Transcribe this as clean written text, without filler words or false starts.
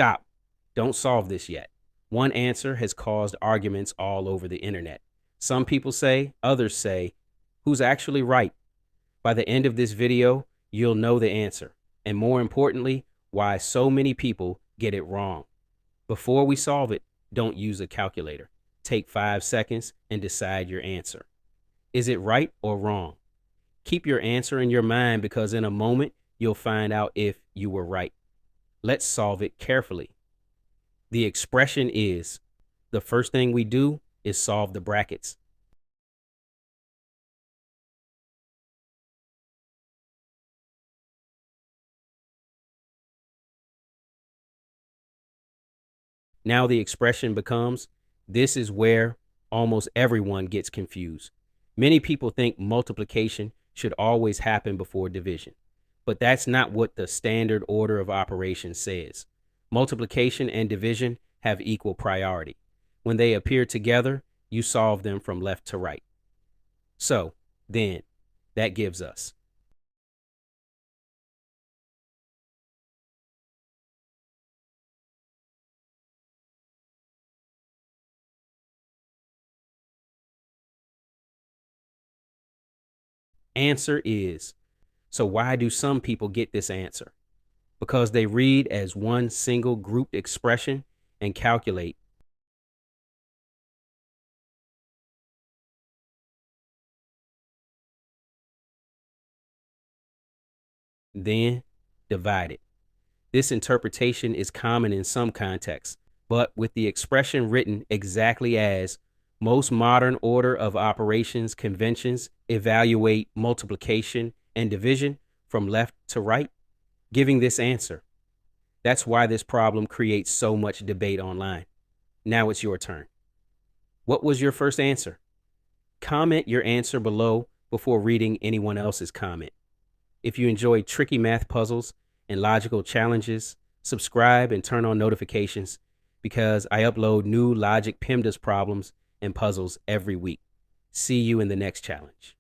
Stop. Don't solve this yet. One answer has caused arguments all over the internet. Some people say, others say, who's actually right? By the end of this video, you'll know the answer, and more importantly, why so many people get it wrong. Before we solve it, don't use a calculator. Take 5 seconds and decide your answer. Is it right or wrong? Keep your answer in your mind because in a moment, you'll find out if you were right. Let's solve it carefully. The expression is, the first thing we do is solve the brackets. Now the expression becomes, this is where almost everyone gets confused. Many people think multiplication should always happen before division, but that's not what the standard order of operations says. Multiplication and division have equal priority. When they appear together, you solve them from left to right. So, then, that gives us answer is. So why do some people get this answer? Because they read as one single grouped expression and calculate. Then divide it. This interpretation is common in some contexts, but with the expression written exactly as, most modern order of operations conventions evaluate multiplication and division from left to right, giving this answer. That's why this problem creates so much debate online. Now it's your turn. What was your first answer? Comment your answer below before reading anyone else's comment. If you enjoy tricky math puzzles and logical challenges, subscribe and turn on notifications because I upload new logic PEMDAS problems and puzzles every week. See you in the next challenge.